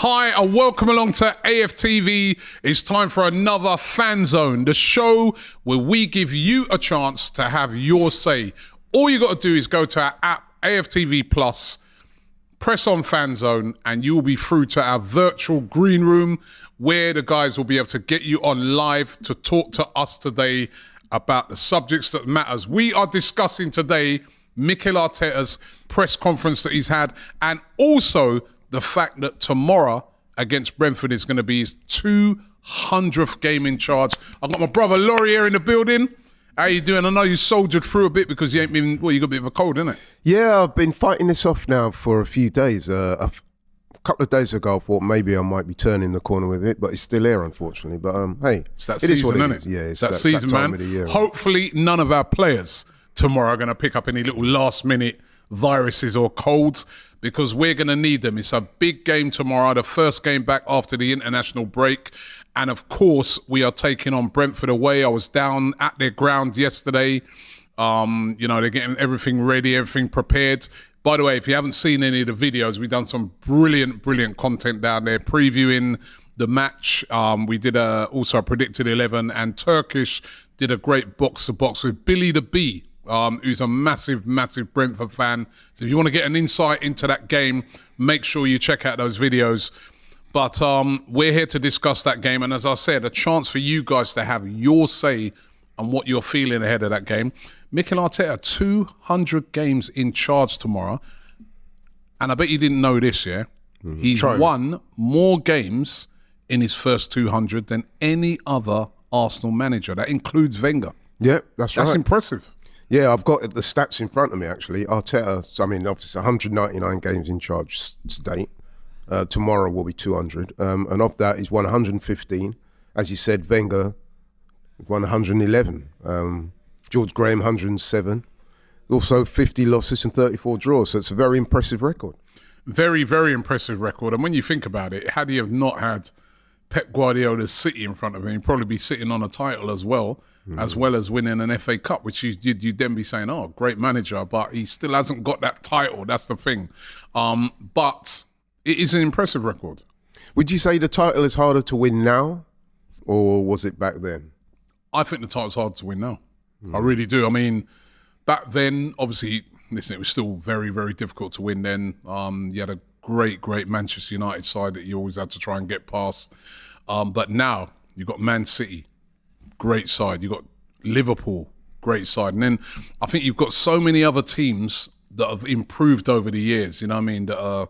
Hi and welcome along to AFTV. It's time for another Fan Zone, the show where we give you a chance to have your say. All you got to do is go to our app, AFTV Plus, press on Fan Zone, and you will be through to our virtual green room where the guys will be able to get you on live to talk to us today about the subjects that matters. We are discussing today Mikel Arteta's press conference that he's had, and also the fact that tomorrow against Brentford is going to be his 200th game in charge. I've got my brother Laurie here in the building. How you doing? I know you soldiered through a bit because you ain't been, well, you got a bit of a cold, innit? Yeah, I've been fighting this off now for a few days. A couple of days ago, I thought maybe I might be turning the corner with it, but it's still here, unfortunately. But hey, it's that it season, is what isn't it is. it? Yeah, it's that season, that time man. of the year. Hopefully none of our players tomorrow are going to pick up any little last minute viruses or colds, because we're going to need them. It's a big game tomorrow, the first game back after the international break. And of course, we are taking on Brentford away. I was down at their ground yesterday. They're getting everything ready, everything prepared. By the way, if you haven't seen any of the videos, we've done some brilliant content down there previewing the match. We did also a predicted 11, and Turkish did a great box-to-box with Billy the Bee, who's a massive Brentford fan. So if you want to get an insight into that game, make sure you check out those videos. But we're here to discuss that game. And as I said, a chance for you guys to have your say on what you're feeling ahead of that game. Mikel Arteta, 200 games in charge tomorrow. And I bet you didn't know this, yeah? He's won more games in his first 200 than any other Arsenal manager. That includes Wenger. Yeah, that's right. That's impressive. Yeah, I've got the stats in front of me, actually. Arteta, obviously 199 games in charge to date. Tomorrow will be 200. And of that, he's won 115. As you said, Wenger won 111. George Graham, 107. Also 50 losses and 34 draws. So it's a very impressive record. Very impressive record. And when you think about it, had he have not had Pep Guardiola's City in front of him, he'd probably be sitting on a title as well as winning an FA Cup, which you'd then be saying, oh, great manager, but he still hasn't got that title. That's the thing. But it is an impressive record. Would you say the title is harder to win now, or was it back then? I think the title's hard to win now. I really do. I mean, back then, obviously, listen, it was still very difficult to win then. You had a great Manchester United side that you always had to try and get past. But now, you've got Man City, great side. You've got Liverpool, great side. And then I think you've got so many other teams that have improved over the years, you know what I mean, that are,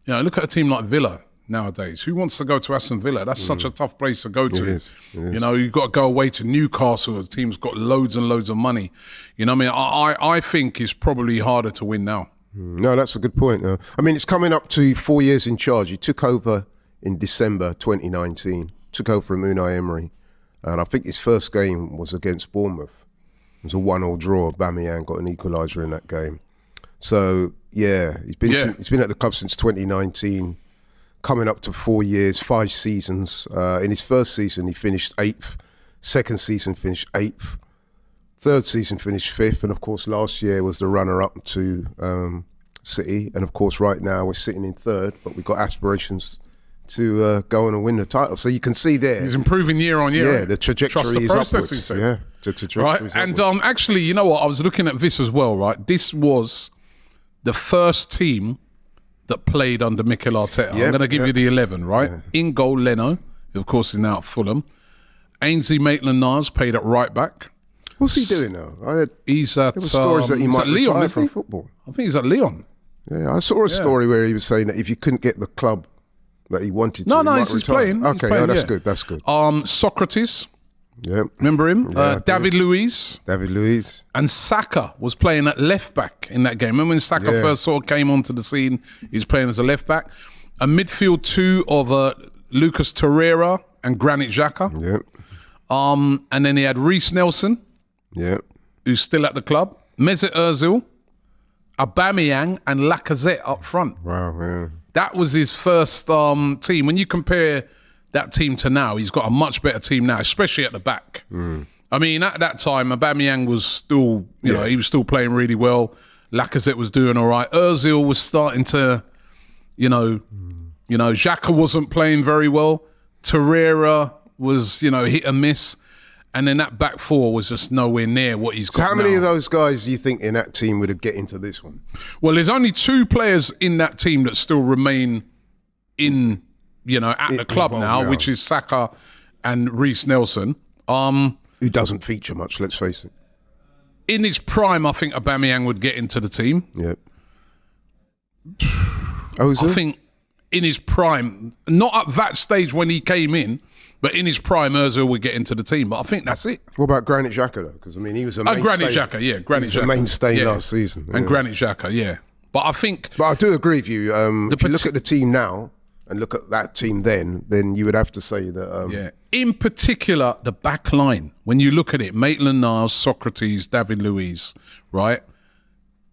look at a team like Villa nowadays. Who wants to go to Aston Villa? That's such a tough place to go to. It is. You've got to go away to Newcastle. The team's got loads and loads of money. You know what I mean? I think it's probably harder to win now. No, that's a good point. I mean, it's coming up to 4 years in charge. He took over in December 2019, took over from Unai Emery. And I think his first game was against Bournemouth. It was a 1-1 draw. Aubameyang got an equaliser in that game. So, yeah, he's been at the club since 2019, coming up to 4 years, 5 seasons. In his first season, he finished 8th. Second season, finished 8th. Third season, finished 5th. And, of course, last year was the runner-up to City. And, of course, right now we're sitting in 3rd, but we've got aspirations to go on and win the title. So you can see there. He's improving year on year. Yeah, the trajectory Trust the is process, upwards. he said. Yeah, the trajectory right? is And upwards. actually, you know what? I was looking at this as well, right? This was the first team that played under Mikel Arteta. I'm going to give you the 11, right? Yeah. In goal, Leno, who of course is now at Fulham. Ainsley Maitland-Niles played at right back. What's he doing now? He's at stories that he might Lyon, retire from football. I think he's at Lyon. Yeah, I saw a story where he was saying that if you couldn't get the club that he wanted to, he's playing. Okay, he's playing, that's good. That's good. Socrates. Yeah, remember him? Yeah, David Luiz. And Saka was playing at left back in that game. Remember when Saka first sort of came onto the scene? He's playing as a left back. A midfield 2 of Lucas Torreira and Granit Xhaka. Yeah. And then he had Reece Nelson. Yeah. Who's still at the club. Mesut Ozil, Aubameyang, and Lacazette up front. Wow, yeah. That was his first team. When you compare that team to now, he's got a much better team now, especially at the back. I mean, at that time, Aubameyang was still, he was still playing really well. Lacazette was doing all right. Ozil was starting to, You know, Xhaka wasn't playing very well. Torreira was, you know, hit and miss. And then that back four was just nowhere near what he's got. So how many now. of those guys do you think in that team would have get into this one? Well, there's only 2 players in that team that still remain in, you know, at the club now, which is Saka and Reece Nelson. Who doesn't feature much, let's face it. In his prime, I think Aubameyang would get into the team. Yep. I think in his prime, not at that stage when he came in, but in his prime, Ozil would get into the team. But I think that's it. What about Granit Xhaka, though? Because, I mean, he was a mainstay. Granit Xhaka, yeah. Granit Xhaka. A mainstay last season. And Granit Xhaka, yeah. But I think... But I do agree with you. If you look at the team now and look at that team then you would have to say that... yeah. In particular, the back line. When you look at it, Maitland-Niles, Socrates, David Luiz, right?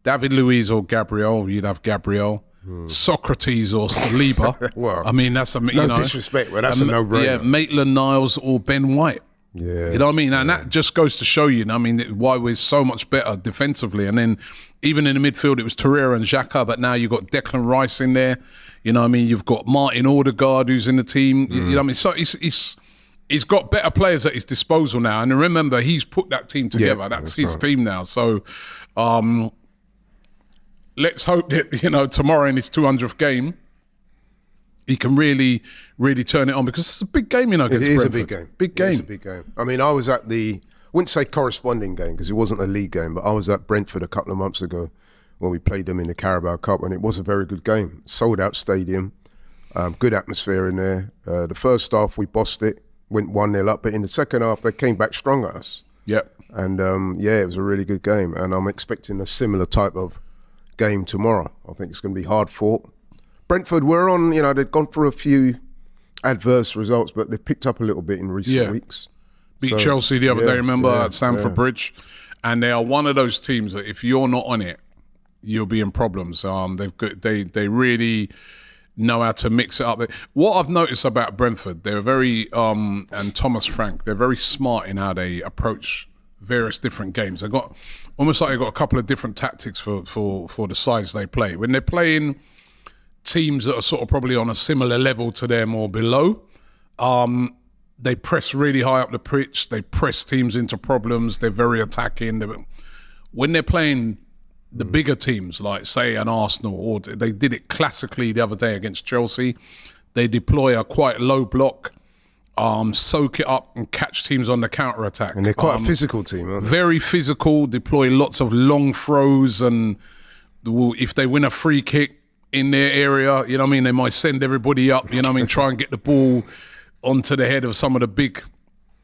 David Luiz or Gabriel, you'd have Gabriel. Socrates or Saliba. Well, I mean, that's a no disrespect, but that's a no-brainer. Yeah, Maitland-Niles or Ben White. Yeah, you know what I mean, and that just goes to show you. I mean, why we're so much better defensively. And then even in the midfield, it was Torreira and Xhaka, but now you've got Declan Rice in there. You know what I mean? You've got Martin Odegaard who's in the team. You know what I mean? So he's got better players at his disposal now. And remember, he's put that team together. Yeah, that's his team now. So. Let's hope that, you know, tomorrow in his 200th game, he can really, really turn it on, because it's a big game, you know, against Brentford. It is a big game. Big game. It is a big game. I mean, I was at I wouldn't say corresponding game because it wasn't a league game, but I was at Brentford a couple of months ago when we played them in the Carabao Cup, and it was a very good game. Sold out stadium, good atmosphere in there. The first half, we bossed it, went 1-0 up, but in the second half, they came back strong at us. Yep. And it was a really good game, and I'm expecting a similar type of game tomorrow. I think it's going to be hard fought. Brentford were on, you know, they'd gone through a few adverse results, but they've picked up a little bit in recent weeks. Beat Chelsea the other day, remember, at Stamford Bridge. And they are one of those teams that if you're not on it, you'll be in problems. They really know how to mix it up. What I've noticed about Brentford, they're very, and Thomas Frank, they're very smart in how they approach various different games. They've got almost like they've got a couple of different tactics for the sides they play. When they're playing teams that are sort of probably on a similar level to them or below, they press really high up the pitch. They press teams into problems. They're very attacking. When they're playing the bigger teams, like say an Arsenal, or they did it classically the other day against Chelsea, they deploy a quite low block, soak it up and catch teams on the counter-attack. And they're quite a physical team, aren't they? Very physical, deploy lots of long throws, and if they win a free kick in their area, you know what I mean, they might send everybody up, you know what I mean, try and get the ball onto the head of some of the big,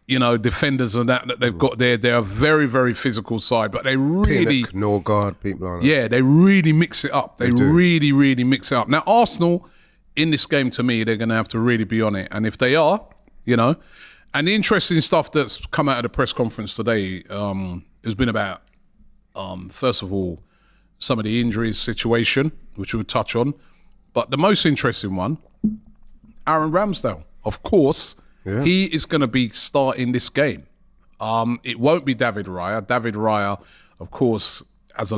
you know, defenders and that they've got there. They're a very, very physical side, but they really... Pinnock, Norgard, people like that. Yeah, they really mix it up. They really, really mix it up. Now, Arsenal, in this game, to me, they're going to have to really be on it. And if they are, you know, and the interesting stuff that's come out of the press conference today has been about, first of all, some of the injuries situation, which we'll touch on. But the most interesting one, Aaron Ramsdale. Of course, he is going to be starting this game. It won't be David Raya. David Raya, of course, as a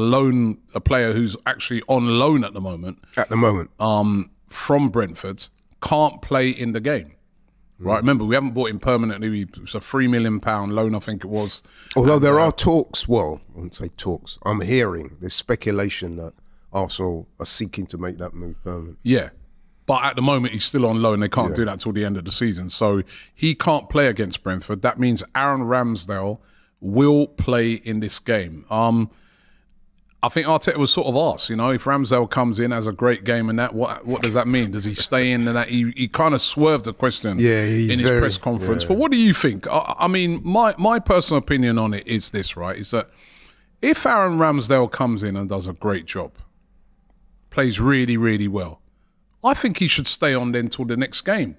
player who's actually on loan at the moment. From Brentford, can't play in the game. Right, remember, we haven't bought him permanently. It's a £3 million loan, I think it was. Although there are talks, well, I wouldn't say talks, I'm hearing there's speculation that Arsenal are seeking to make that move permanent. Yeah, but at the moment he's still on loan. They can't do that till the end of the season. So he can't play against Brentford. That means Aaron Ramsdale will play in this game. I think Arteta was sort of asked, you know, if Ramsdale comes in, has a great game and that, what does that mean? Does he stay in? And that he kind of swerved the question in his press conference. But what do you think? I mean, my personal opinion on it is this, right? Is that if Aaron Ramsdale comes in and does a great job, plays really, really well, I think he should stay on then till the next game.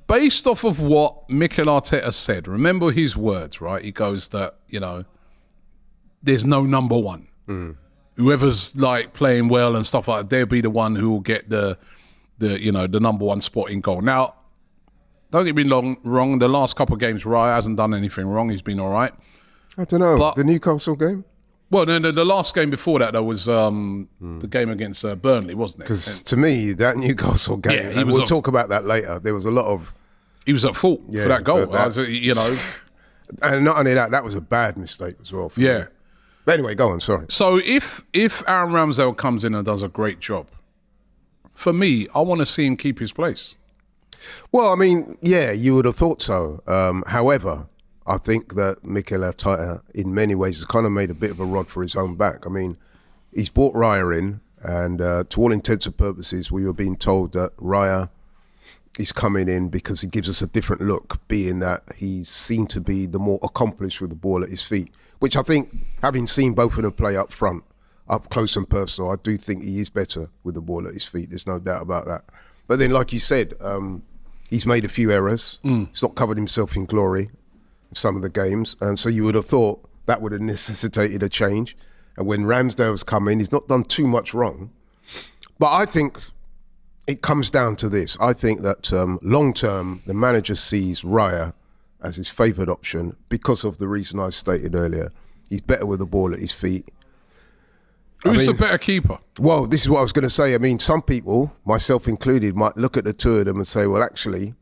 Based off of what Mikel Arteta said, remember his words, right? He goes that, you know, there's no number one. Whoever's like playing well and stuff like that, they'll be the one who will get the number one spot in goal. Now, don't get me wrong. The last couple of games, Raya hasn't done anything wrong. He's been all right. I don't know. But the Newcastle game? Well, no, the last game before that, though, was the game against Burnley, wasn't it? Because to me, that Newcastle game, and we'll talk about that later, there was a lot of... He was at fault for that goal, you know. And not only that, that was a bad mistake as well. Me. But anyway, go on, sorry. So if Aaron Ramsdale comes in and does a great job, for me, I want to see him keep his place. Well, I mean, yeah, you would have thought so. However, I think that Mikel Arteta, in many ways, has kind of made a bit of a rod for his own back. I mean, he's brought Raya in, and to all intents and purposes, we were being told that Raya is coming in because he gives us a different look, being that he's seen to be the more accomplished with the ball at his feet, which I think, having seen both of them play up front, up close and personal, I do think he is better with the ball at his feet. There's no doubt about that. But then, like you said, he's made a few errors. He's not covered himself in glory in some of the games. And so you would have thought that would have necessitated a change. And when Ramsdale's come in, he's not done too much wrong. But I think it comes down to this. I think that long term, the manager sees Raya as his favoured option because of the reason I stated earlier. He's better with the ball at his feet. Who's the better keeper? Well, this is what I was going to say. I mean, some people, myself included, might look at the two of them and say, well, actually,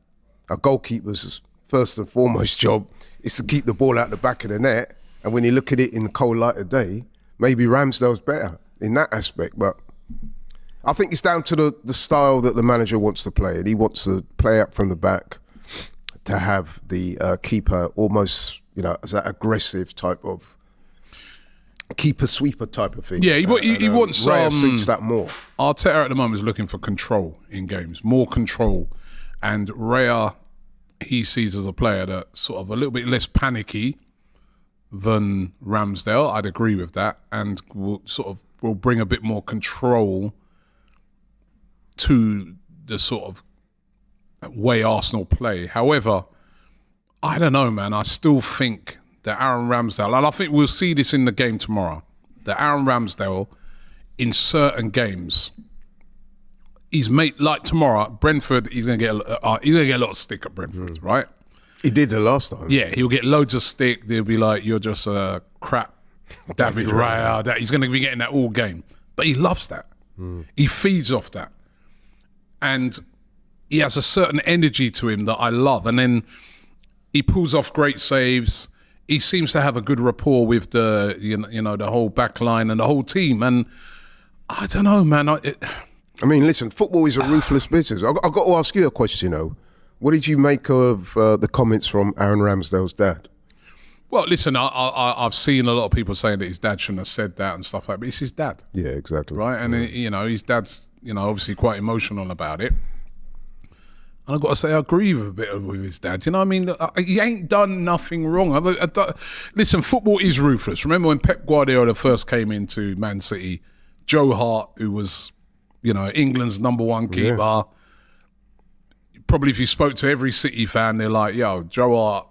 a goalkeeper's first and foremost job is to keep the ball out the back of the net. And when you look at it in the cold light of day, maybe Ramsdale's better in that aspect. But I think it's down to the style that the manager wants to play. And he wants to play out from the back to have the keeper almost, you know, as that aggressive type of keeper sweeper type of thing. Yeah, he wants... Raya suits that more. Arteta at the moment is looking for control in games, more control. And Raya, he sees as a player that's sort of a little bit less panicky than Ramsdale. I'd agree with that. And will bring a bit more control to the sort of way Arsenal play. However, I don't know, man. I still think that Aaron Ramsdale, and I think we'll see this in the game tomorrow, that Aaron Ramsdale, in certain games, he's made, like tomorrow, Brentford, he's going to get a lot of stick at Brentford, right? He did the last time. Yeah, he'll get loads of stick. They'll be like, you're just a crap David Raya. He's going to be getting that all game. But he loves that. He feeds off that. And he has a certain energy to him that I love. And then he pulls off great saves. He seems to have a good rapport with the, you know, the whole back line and the whole team. And I don't know, man. I mean, listen, football is a ruthless business. I've got to ask you a question, though. What did you make of the comments from Aaron Ramsdale's dad? Well, listen, I've seen a lot of people saying that his dad shouldn't have said that and stuff like that, but it's his dad. Yeah, exactly. Right? And, you know, his dad's, you know, obviously quite emotional about it. And I've got to say, I agree with a bit with his dad. You know what I mean? He ain't done nothing wrong. Listen, football is ruthless. Remember when Pep Guardiola first came into Man City, Joe Hart, who was, you know, England's #1 keeper, probably if you spoke to every City fan, they're like, yo, Joe Hart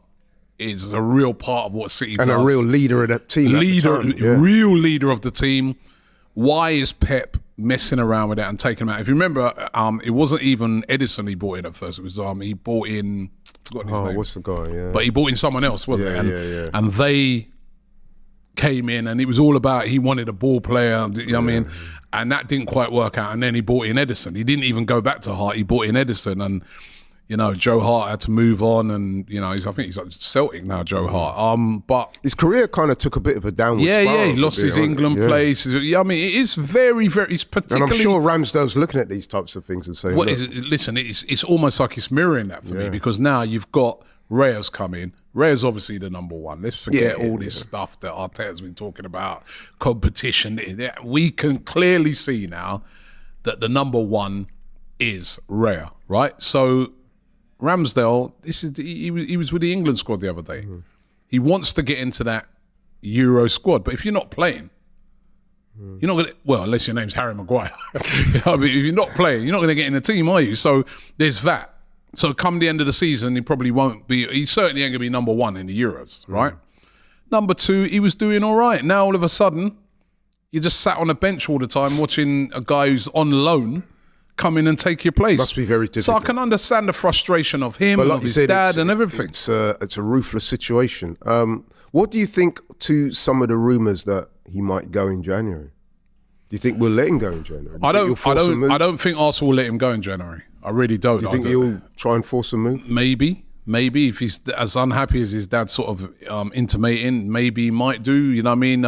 is a real part of what City does. And a real leader of that team. Real leader of the team. Why is Pep messing around with that and taking him out? If you remember, it wasn't even Edison he bought in at first. It was he bought in, forgotten his name. What's the guy? Yeah. But he bought in someone else, wasn't it? And they came in and it was all about he wanted a ball player, you know what I mean? And that didn't quite work out. And then he bought in Edison. He didn't even go back to Hart. He bought in Edison, and you know, Joe Hart had to move on, and you know, I think he's at Celtic now, Joe Hart. But his career kind of took a bit of a downward spiral. He lost his England place. I mean, it is very, very. It's particularly. And I'm sure Ramsdale's looking at these types of things and saying, well, listen, it's almost like it's mirroring that for me, because now you've got Raya's come in. Raya's obviously the #1. Let's forget all this stuff that Arteta's been talking about, competition. We can clearly see now that the #1 is Raya, right? So Ramsdale, he was with the England squad the other day. He wants to get into that Euro squad, but if you're not playing, you're not going to, well, unless your name's Harry Maguire. I mean, if you're not playing, you're not going to get in the team, are you? So there's that. So come the end of the season, he probably won't be, he certainly ain't going to be #1 in the Euros, right? #2, he was doing all right. Now all of a sudden, you just sat on a bench all the time watching a guy who's on loan come in and take your place. Must be very difficult. So I can understand the frustration of him, like of his dad and everything. It's a ruthless situation. What do you think to some of the rumours that he might go in January? Do you think we'll let him go in January? I don't think Arsenal will let him go in January. I really don't. Do you think he'll try and force a move? Maybe if he's as unhappy as his dad sort of intimating, maybe he might do. You know what I mean?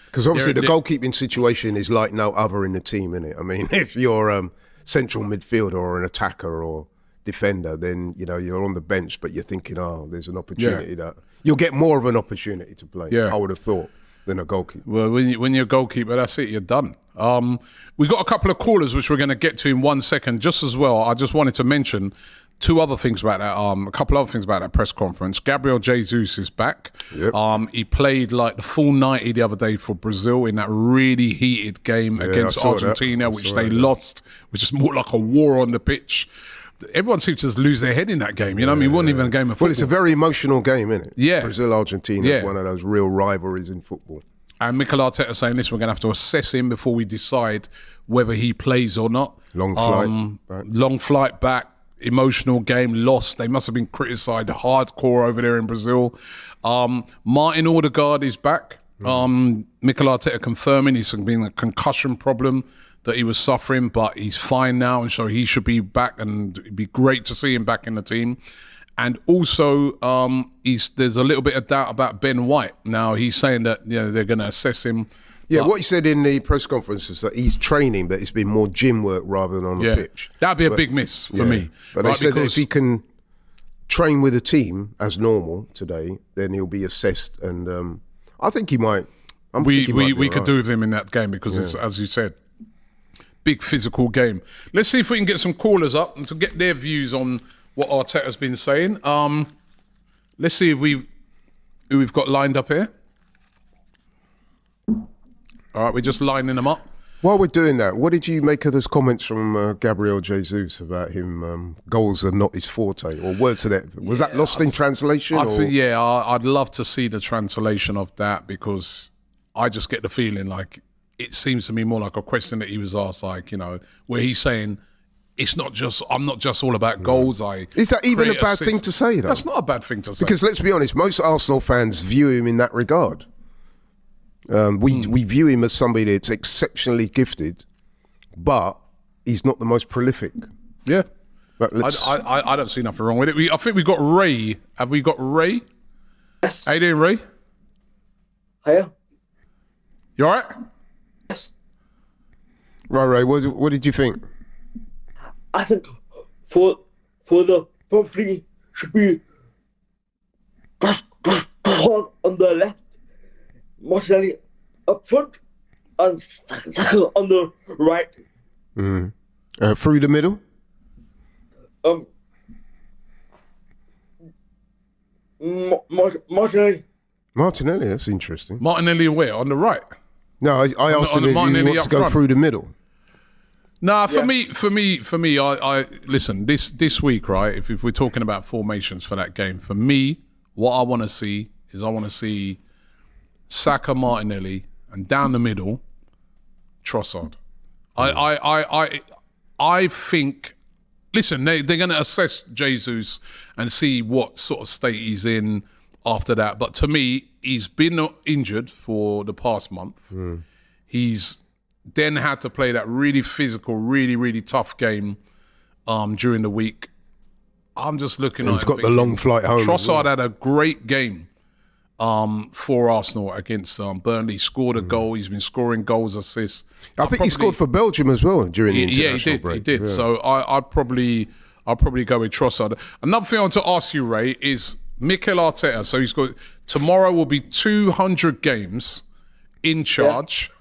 Because obviously the goalkeeping situation is like no other in the team, isn't it? I mean, if you're central midfielder or an attacker or defender, then you're on the bench, but you're thinking, oh, there's an opportunity that you'll get more of an opportunity to play. I would have thought than a goalkeeper. Well, when you're a goalkeeper, that's it. You're done. We got a couple of callers which we're going to get to in 1 second. Just as well, I just wanted to mention two other things about that. A couple other things about that press conference. Gabriel Jesus is back. Yep. He played like the full 90 the other day for Brazil in that really heated game against Argentina, which they lost, which is more like a war on the pitch. Everyone seems to just lose their head in that game. You know what I mean? It wasn't even a game of football. Well, it's a very emotional game, isn't it? Yeah. Brazil-Argentina is one of those real rivalries in football. And Mikel Arteta saying this, we're going to have to assess him before we decide whether he plays or not. Long flight back, emotional game, lost. They must have been criticised hardcore over there in Brazil. Martin Odegaard is back. Mikel Arteta confirming he's been a concussion problem that he was suffering, but he's fine now, and so he should be back, and it'd be great to see him back in the team. And also, there's a little bit of doubt about Ben White. Now, he's saying that they're going to assess him. Yeah, what he said in the press conference is that he's training, but it's been more gym work rather than on the pitch. That'd be a big miss for me. But they said that if he can train with the team as normal today, then he'll be assessed, and I think he might. We could do with him in that game because it's, as you said, big physical game. Let's see if we can get some callers up and to get their views on what Arteta's been saying. Let's see if who we've got lined up here. All right, we're just lining them up. While we're doing that, what did you make of those comments from Gabriel Jesus about him? Goals are not his forte, or words to that. Was that lost in translation? I'd love to see the translation of that, because I just get the feeling like it seems to me more like a question that he was asked, like, where he's saying, I'm not just all about goals. Is that even a bad thing to say, though? That's not a bad thing to say. Because let's be honest, most Arsenal fans view him in that regard. We view him as somebody that's exceptionally gifted, but he's not the most prolific. Yeah. But I don't see nothing wrong with it. I think we've got Ray. Have we got Ray? Yes. How you doing, Ray? Hiya. You all right? Yes. Right, Ray, what did you think? I think for the front three should be just on the left, Martinelli up front, and Saka on the right. Through the middle? Martinelli. Martinelli, that's interesting. Martinelli where? On the right? No, I asked him if he wants to go through the middle. Nah, for me, I listen, this week, right, if we're talking about formations for that game, for me, what I want to see is Saka, Martinelli, and down the middle, Trossard. I think, listen, they're going to assess Jesus and see what sort of state he's in after that. But to me, he's been injured for the past month. He's then had to play that really physical, really, really tough game during the week. I'm just looking at it. He's got the long flight home. Trossard had a great game for Arsenal against Burnley. Scored a goal. He's been scoring goals, assists. I think he scored for Belgium as well during the international break. He did. Yeah. So I'd probably go with Trossard. Another thing I want to ask you, Ray, is Mikel Arteta. So he's got, tomorrow will be 200 games in charge. Yeah.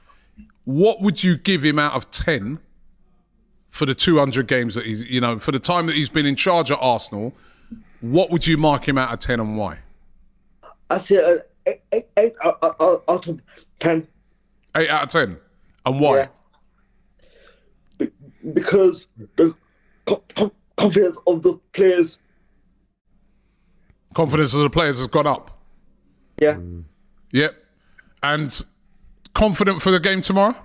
What would you give him out of 10 for the 200 games that he's, for the time that he's been in charge at Arsenal? What would you mark him out of 10 and why? I say 8 out of 10. 8 out of 10? And why? Yeah. Because the confidence of the players. Confidence of the players has gone up? Yeah. Yep. And confident for the game tomorrow?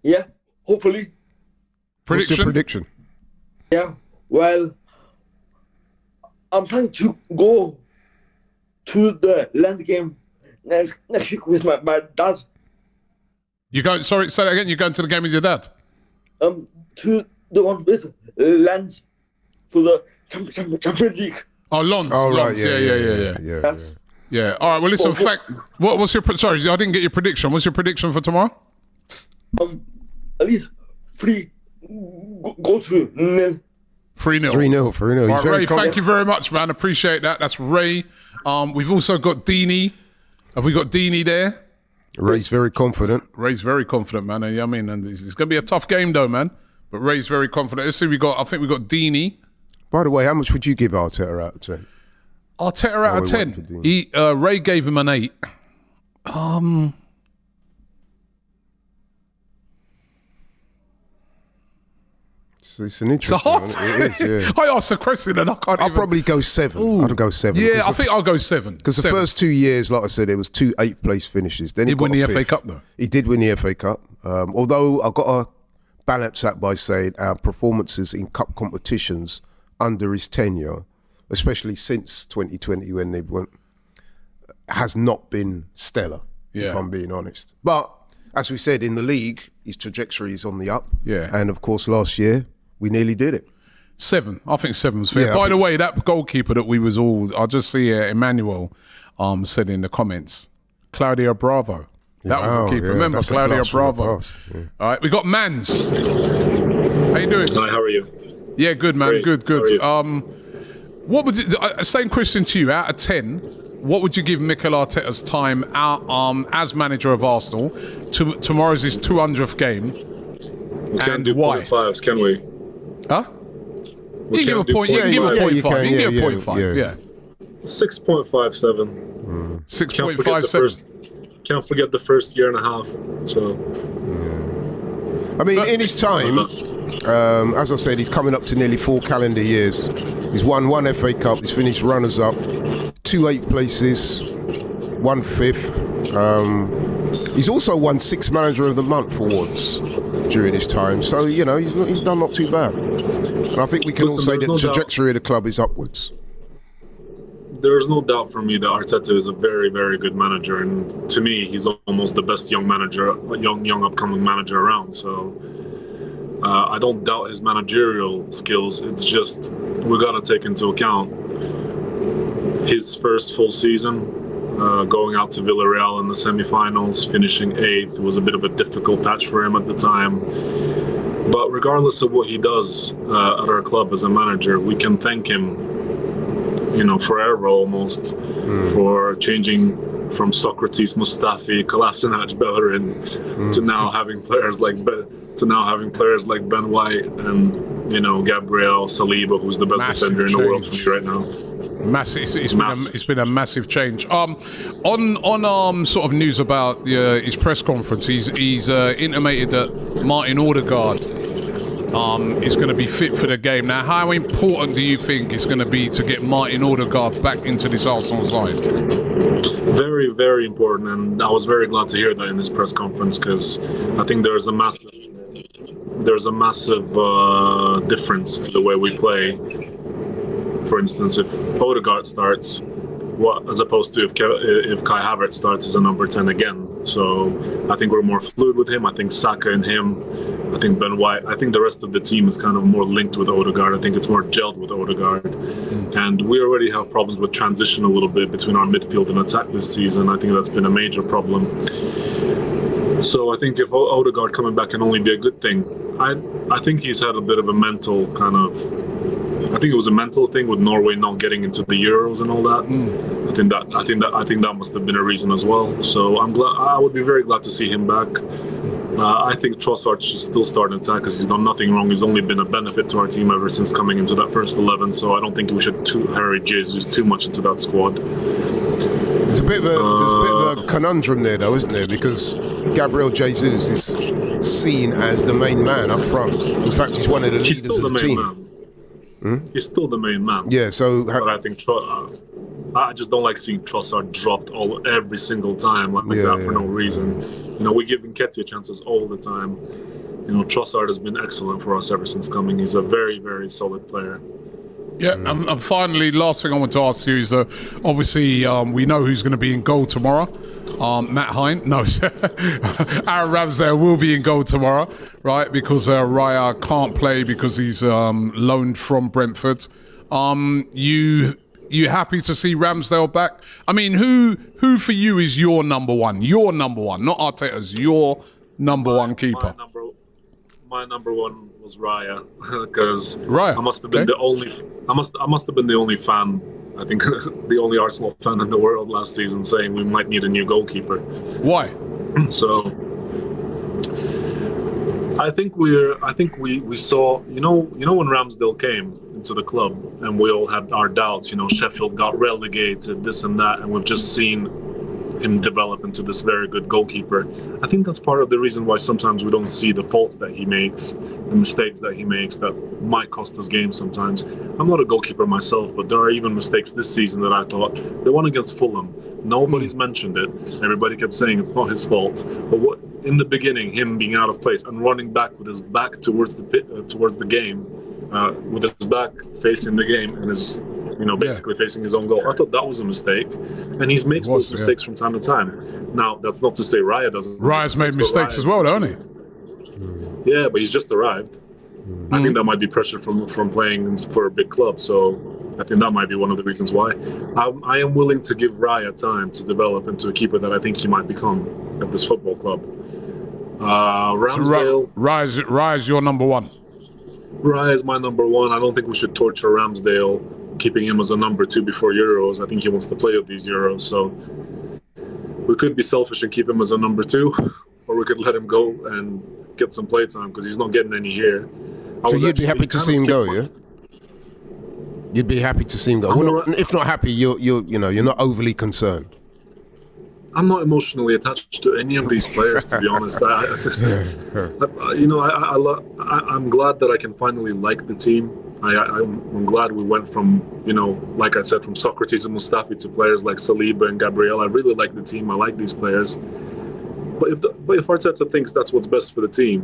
Yeah, hopefully. What's your prediction? Yeah, well, I'm trying to go to the Lens game next week with my dad. You going? Sorry, say that again. You're going to the game with your dad? To the one with Lens for the Champions League. Oh, Lons. Oh, right. Lons. Yeah. Yes. Yeah. All right. Well, listen. What's your? Sorry, I didn't get your prediction. What's your prediction for tomorrow? At least 3 goals to 0. 3-0. 3-0. All right, Ray, thank you very much, man. Appreciate that. That's Ray. We've also got Dini. Have we got Dini there? Ray's very confident. Ray's very confident, man. I mean, and it's going to be a tough game, though, man. But Ray's very confident. Let's see. I think we got Dini. By the way, how much would you give Arteta out of 10? Arteta out of 10. Ray gave him an 8. It's an interesting hard. one. It is, yeah. I asked a question and I can't I'll probably go 7. Ooh. I'd go 7. Yeah, I think I'll go 7. Because the first 2 years, like I said, it was 2 8th place finishes. Then he did win got the a FA 5th. Cup, though. He did win the FA Cup. Although I've got to balance that by saying our performances in cup competitions under his tenure, especially since 2020 when they went, has not been stellar, if I'm being honest. But as we said, in the league, his trajectory is on the up. Yeah. And of course, last year, we nearly did it. 7. I think 7 was fair. Yeah, By the way, that goalkeeper that we was all, I just see Emmanuel said in the comments, Claudio Bravo. That was the keeper. Remember, that's a Claudio blast from the Bravo. past, yeah. All right, we got Mans. How you doing? Hi, how are you? Yeah, good, man. Great. Good. How are you? What would you, same question to you, out of 10, what would you give Mikel Arteta's time out as manager of Arsenal? Tomorrow's his 200th game. We can't And do why? 0.5s, can we? Huh? We You give a can't do point. You can give a 0.5. point you five. can, You can give a yeah, point five. yeah. Yeah. 6.57. 6.57. Can't forget the first year and a half. So I mean, in his time, as I said, he's coming up to nearly 4 calendar years. He's won 1 FA Cup. He's finished runners-up, 2 8th places, 1 5th. He's also won 6 Manager of the Month awards during his time. So, you know, he's done not too bad. And I think we can all say that the trajectory of the club is upwards. there's no doubt for me that Arteta is a very, very good manager, and to me, he's almost the best young upcoming manager around. So I don't doubt his managerial skills. It's just we got to take into account his first full season, going out to Villarreal in the semi-finals, finishing 8th was a bit of a difficult patch for him at the time. But regardless of what he does at our club as a manager, we can thank him, forever almost, for changing from Socrates, Mustafi, Kolasinac, Bellerin to now having players like Ben White and Gabriel Saliba, who's the best defender in the world for me right now. It's been a massive change. On sort of news about his press conference, he's intimated that Martin Odegaard is going to be fit for the game. Now, how important do you think it's going to be to get Martin Odegaard back into this Arsenal side? Very, very important, and I was very glad to hear that in this press conference, because I think there's a massive difference to the way we play. For instance, if Odegaard starts, as opposed to if Kai Havertz starts as a number 10 again. So I think we're more fluid with him. I think Saka and him, I think Ben White, I think the rest of the team is kind of more linked with Odegaard. I think it's more gelled with Odegaard. And we already have problems with transition a little bit between our midfield and attack this season. I think that's been a major problem. So I think if Odegaard coming back can only be a good thing. I think he's had a bit of a mental kind of, I think it was a mental thing with Norway not getting into the Euros and all that. I think that must have been a reason as well. So I would be very glad to see him back. I think Trossard should still start in attack because he's done nothing wrong. He's only been a benefit to our team ever since coming into that first 11. So I don't think we should hurry Jesus too much into that squad. There's a bit of a conundrum there, though, isn't there? Because Gabriel Jesus is seen as the main man up front. In fact, he's one of the leaders of the team. He's still the main man. Yeah, so... But I think I just don't like seeing Trossard dropped every single time like that for no reason. We give Nketiah chances all the time. Trossard has been excellent for us ever since coming. He's a very, very solid player. Yeah, and finally, last thing I want to ask you is obviously we know who's going to be in goal tomorrow. Matt Hine, no, Aaron Ramsdale will be in goal tomorrow, right? Because Raya can't play because he's loaned from Brentford. You happy to see Ramsdale back? I mean, who for you is your number one? Your number one, not Arteta's. Your number one keeper. My number one was Raya because Raya. I must have been the only. I must have been the only fan. I think the only Arsenal fan in the world last season saying we might need a new goalkeeper. Why? So I think we saw you know when Ramsdale came into the club and we all had our doubts. Sheffield got relegated, this and that, and we've just seen him develop into this very good goalkeeper. I think that's part of the reason why sometimes we don't see the faults that he makes, the mistakes that he makes that might cost us games sometimes. I'm not a goalkeeper myself, but there are even mistakes this season that I thought, the one against Fulham, nobody's mentioned it. Everybody kept saying it's not his fault. But what in the beginning, him being out of place and running back with his back towards the game, with his back facing the game and his basically facing his own goal. I thought that was a mistake, and he makes those mistakes from time to time. Now, that's not to say Raya doesn't. Raya's made mistakes as well, hasn't he? Yeah, but he's just arrived. I think that might be pressure from playing for a big club, so I think that might be one of the reasons why. I am willing to give Raya time to develop into a keeper that I think he might become at this football club. Ramsdale. So Raya's your number one. Raya is my number one. I don't think we should torture Ramsdale, keeping him as a number 2 before Euros. I think he wants to play at these Euros, so we could be selfish and keep him as a number 2, or we could let him go and get some play time because he's not getting any here. So you'd be happy to see him go, yeah? You'd be happy to see him go. If not happy, you're not overly concerned. I'm not emotionally attached to any of these players, to be honest. I'm glad that I can finally like the team. I'm glad we went from, like I said, from Socrates and Mustafi to players like Saliba and Gabriel. I really like the team. I like these players. But if Arteta thinks that's what's best for the team,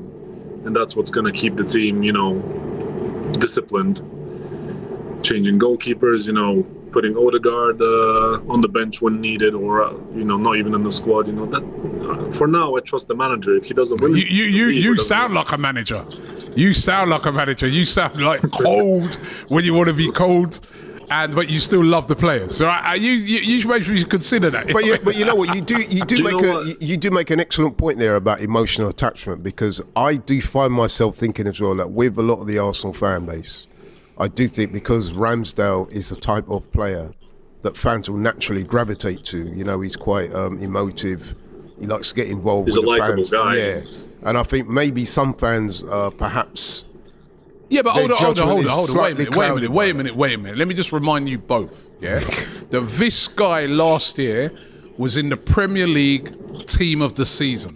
and that's what's going to keep the team, disciplined, changing goalkeepers, putting Odegaard on the bench when needed, or not even in the squad. That for now I trust the manager. If he doesn't win, you sound like a manager. You sound like a manager. You sound like cold when you want to be cold, but you still love the players. So you should make sure you consider that. But you know what, you do make an excellent point there about emotional attachment, because I do find myself thinking as well that with a lot of the Arsenal fan base, I do think because Ramsdale is the type of player that fans will naturally gravitate to. He's quite emotive. He likes to get involved with the fans. Guy. Yeah, and I think maybe some fans perhaps. Yeah, but hold on. Wait a minute. Let me just remind you both. Yeah, this guy last year was in the Premier League Team of the Season.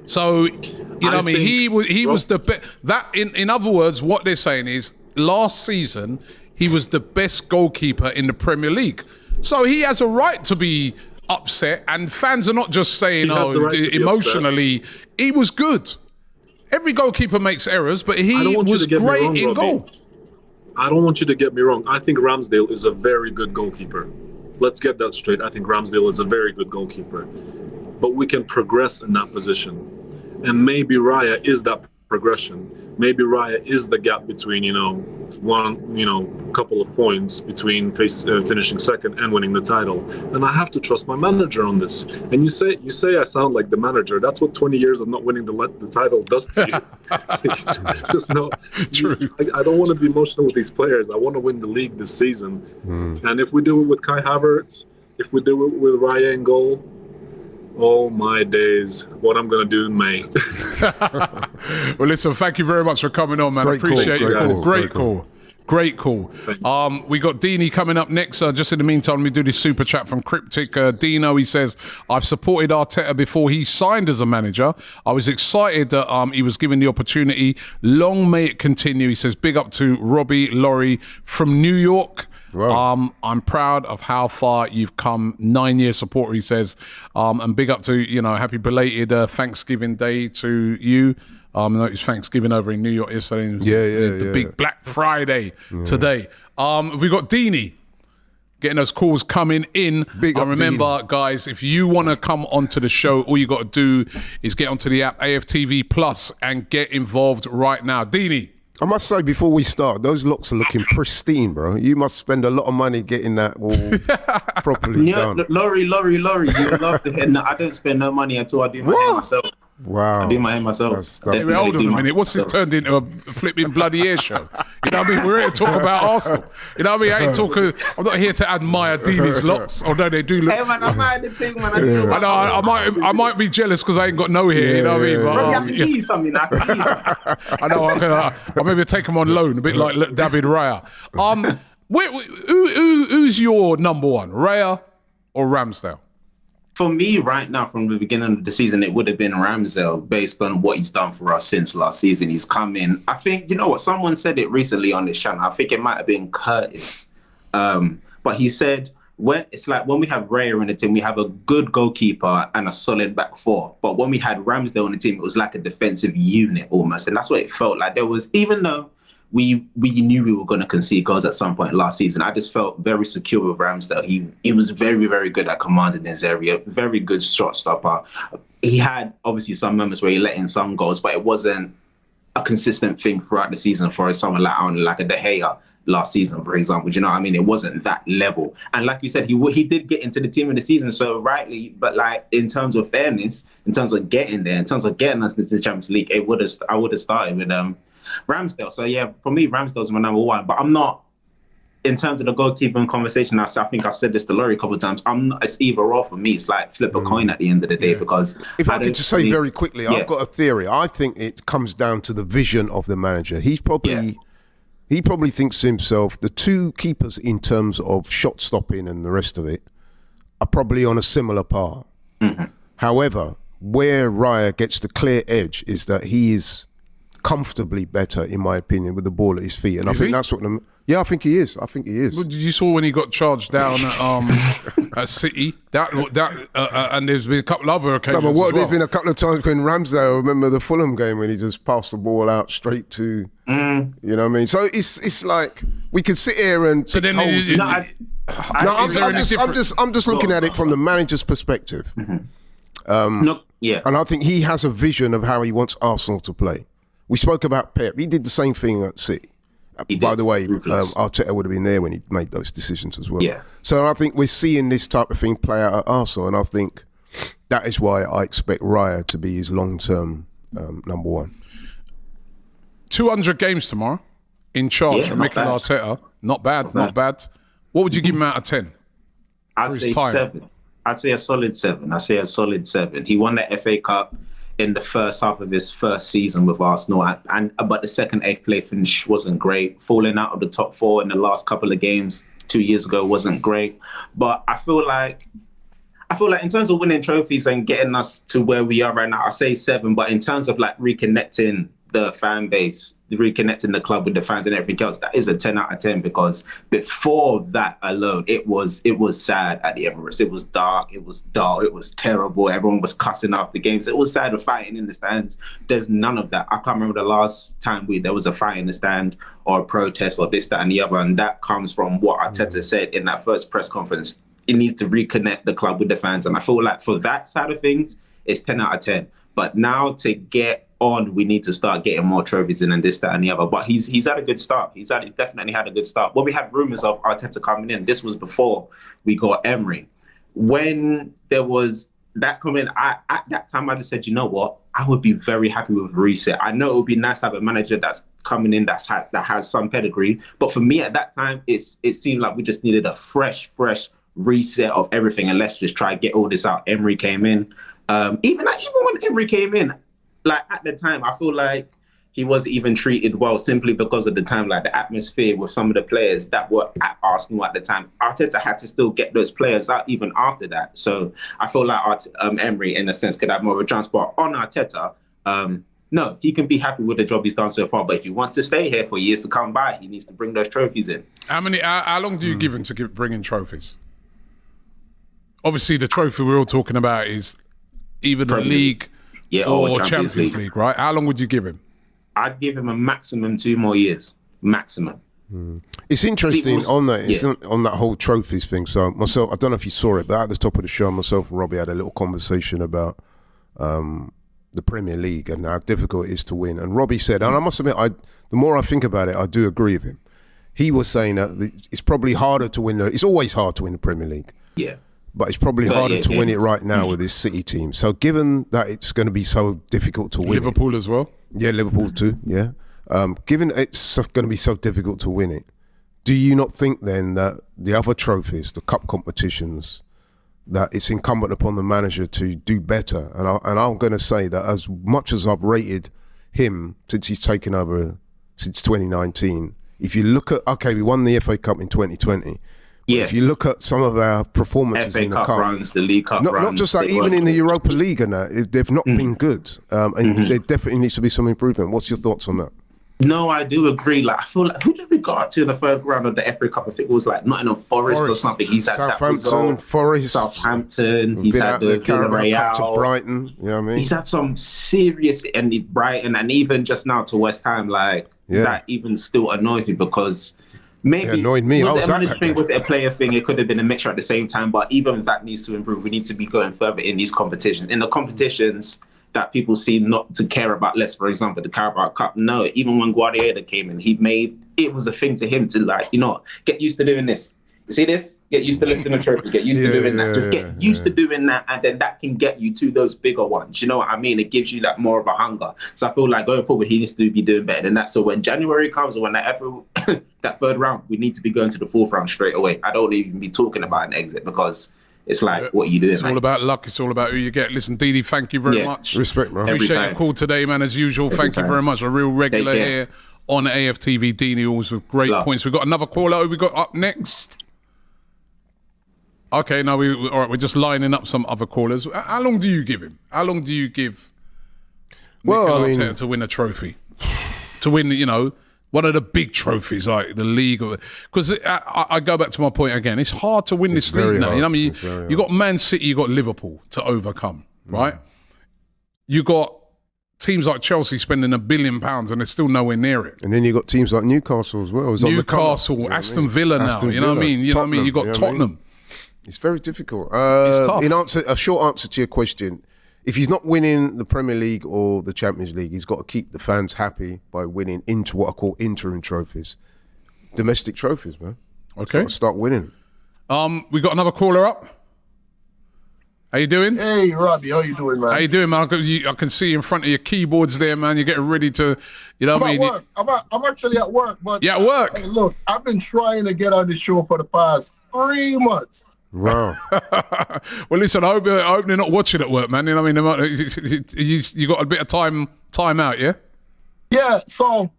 So he was the best. That in other words, what they're saying is, last season, he was the best goalkeeper in the Premier League. So he has a right to be upset, and fans are not just saying, emotionally, he was good. Every goalkeeper makes errors, but he was great in goal. I don't want you to get me wrong. I think Ramsdale is a very good goalkeeper. Let's get that straight. I think Ramsdale is a very good goalkeeper. But we can progress in that position. And maybe Raya is that progression. Maybe Raya is the gap between, couple of points between finishing second and winning the title. And I have to trust my manager on this. And you say I sound like the manager. That's what 20 years of not winning the title does to you. Just know, True. I don't want to be emotional with these players. I want to win the league this season. And if we do it with Kai Havertz, if we do it with Raya in goal, oh my days, what I'm going to do in May. Well, listen, thank you very much for coming on, man. I appreciate it. Great call. We got Dini coming up next. Just in the meantime, let me do this super chat from Cryptic. Dino, he says, I've supported Arteta before he signed as a manager. I was excited that he was given the opportunity. Long may it continue. He says, big up to Robbie Laurie from New York. Wow. I'm proud of how far you've come. 9-year supporter, he says. And big up to, happy belated Thanksgiving Day to you. I know it's Thanksgiving over in New York yesterday. The big Black Friday today. We got Dini getting those calls coming in. Big up, remember, guys, if you want to come onto the show, all you got to do is get onto the app AFTV Plus and get involved right now. Dini. I must say, before we start, those locks are looking pristine, bro. You must spend a lot of money getting that all properly done. Laurie, you would love to hear. No, I don't spend no money until I do my hair myself. Wow. I do my hair myself. Hold on a minute. What's this turned into a flipping bloody air show? You know what I mean? We're here to talk about Arsenal. You know what I mean? I'm not here to admire Dini's locks, although they do look. Hey man, I'm out of the thing, man. I know. I might be jealous because I ain't got no hair. You know what I mean? But, Bro, you have to give you something. I know. I'll maybe take him on loan, a bit like David Raya. Who's your number one, Raya or Ramsdale? For me, right now, from the beginning of the season, it would have been Ramsdale based on what he's done for us since last season. He's come in. I think, you know what, someone said it recently on this channel. I think it might have been Curtis. But he said, it's like when we have Raya in the team, we have a good goalkeeper and a solid back four. But when we had Ramsdale in the team, it was like a defensive unit almost. And that's what it felt like. There was, even though we knew we were going to concede goals at some point last season, I just felt very secure with Ramsdale. He was very, very good at commanding his area, very good shot stopper. He had obviously some moments where he let in some goals, but it wasn't a consistent thing throughout the season for someone like a De Gea last season, for example. Do you know what I mean? It wasn't that level. And like you said, he did get into the team in the season, so rightly, but like in terms of fairness, in terms of getting there, in terms of getting us into the Champions League, I would have started with Ramsdale. So yeah, for me, Ramsdale's my number one. But I'm not, in terms of the goalkeeping conversation, I think I've said this to Laurie a couple of times, it's either or for me. It's like flip a coin at the end of the day, because if I could just say very quickly, I've got a theory. I think it comes down to the vision of the manager. He probably thinks to himself, the two keepers in terms of shot stopping and the rest of it are probably on a similar par. However, where Raya gets the clear edge is that he is comfortably better, in my opinion, with the ball at his feet, and I think that's what. I think he is. Well, did you saw when he got charged down at City? And there's been a couple other occasions. No, but there's been a couple of times when Ramsdale, remember the Fulham game when he just passed the ball out straight to, you know what I mean? So it's like we could sit here and. So then, I'm just looking at it from the manager's perspective. And I think he has a vision of how he wants Arsenal to play. We spoke about Pep. He did the same thing at City. By the way, Arteta would have been there when he made those decisions as well. Yeah. So I think we're seeing this type of thing play out at Arsenal, and I think that is why I expect Raya to be his long-term number one. 200 games tomorrow in charge for Mikel Arteta. Not bad. What would you give him out of 10? I'd say 7. I'd say a solid 7. He won the FA Cup in the first half of his first season with Arsenal, but the second 8th place finish wasn't great. Falling out of the top 4 in the last couple of games 2 years ago wasn't great. But I feel like in terms of winning trophies and getting us to where we are right now, I say 7. But in terms of like reconnecting the fan base, reconnecting the club with the fans and everything else, that is a 10 out of 10, because before that alone, it was sad at the Emirates. It was dark, it was dull, it was terrible. Everyone was cussing after games. It was sad of fighting in the stands. There's none of that. I can't remember the last time there was a fight in the stand or a protest or this, that and the other, and that comes from what Arteta said in that first press conference. It needs to reconnect the club with the fans, and I feel like for that side of things, it's 10 out of 10. But now to get on, we need to start getting more trophies in and this, that, and the other. But he's had a good start. He's definitely had a good start. When we had rumours of Arteta coming in, this was before we got Emery. When there was that coming, at that time, I just said, you know what? I would be very happy with a reset. I know it would be nice to have a manager that's coming in that has some pedigree. But for me at that time, it seemed like we just needed a fresh reset of everything, and let's just try to get all this out. Emery came in. Even when Emery came in, like at the time, I feel like he wasn't even treated well simply because of the time, like the atmosphere with some of the players that were at Arsenal at the time. Arteta had to still get those players out even after that. So I feel like Emery, in a sense, could have more of a chance. But on Arteta, no, he can be happy with the job he's done so far. But if he wants to stay here for years to come by, he needs to bring those trophies in. How long do you give him to bring in trophies? Obviously, the trophy we're all talking about is either the league Yeah, or Champions League, right? How long would you give him? I'd give him a maximum 2 more years. Maximum. It's interesting on that. On that whole trophies thing. So myself, I don't know if you saw it, but at the top of the show, myself and Robbie had a little conversation about the Premier League and how difficult it is to win. And Robbie said, and I must admit, the more I think about it, I do agree with him. He was saying that it's probably harder to win. It's always hard to win the Premier League. Yeah. But it's probably harder to win it right now with this City team. So given that it's going to be so difficult to win Liverpool as well? Yeah, Liverpool too, yeah. Given it's going to be so difficult to win it, do you not think then that the other trophies, the cup competitions, that it's incumbent upon the manager to do better? And I'm going to say that as much as I've rated him since he's taken over, since 2019, if you look at, okay, we won the FA Cup in 2020. Yes. If you look at some of our performances FA in the Cup cup, runs, the League Cup runs, not just that, even in the Europa League and that, they've not been good. And there definitely needs to be some improvement. What's your thoughts on that? No, I do agree. Like, I feel like, who did we go out to in the third round of the FA Cup? I think it was like Nottingham Forest or something. He's had Southampton, Forest, Southampton. He's had the Villarreal to Brighton. You know what I mean? He's had some serious, and Brighton, and even just now to West Ham. Like that even still annoys me because maybe it annoyed me. Was it a player thing? It could have been a mixture at the same time. But even if that needs to improve, we need to be going further in these competitions. In the competitions that people seem not to care about less, for example, the Carabao Cup. No, even when Guardiola came in, it was a thing to him to like, get used to doing this. You see this? Get used to lifting a trophy. Get used to doing that. Just get used to doing that, and then that can get you to those bigger ones. You know what I mean? It gives you that more of a hunger. So I feel like going forward, he needs to be doing better than that. So when January comes or when that third round, we need to be going to the fourth round straight away. I don't even be talking about an exit because it's like, what are you doing? It's all about luck. It's all about who you get. Listen, Didi, thank you very much. Respect, man. Appreciate your call today, man, as usual. Thank you very much. A real regular here on AFTV. Didi, always with great points. We've got another caller. Who we got up next? Okay, now all right, we're just lining up some other callers. How long do you give him? How long do you give Mikel Arteta to win a trophy? To win, one of the big trophies like the league, because I go back to my point again. It's hard to win this league now. You got Man City, you got Liverpool to overcome, right? You got teams like Chelsea spending £1 billion and they're still nowhere near it. And then you got teams like Newcastle as well. Newcastle, Aston Villa now. You know what I mean? You got Tottenham. It's very difficult. It's tough. A short answer to your question. If he's not winning the Premier League or the Champions League, he's got to keep the fans happy by winning into what I call interim trophies. Domestic trophies, man. Okay. Got to start winning. We got another caller up. How you doing? Hey, Robbie. How you doing, man? How you doing, man? I can see you in front of your keyboards there, man. You're getting ready to, what I mean? Work. I'm actually at work. But at work? Hey, look, I've been trying to get on the show for the past 3 months. Wow. Well, listen, I hope they're not watching at work, man. You know what I mean? You got a bit of time out, yeah? Yeah, so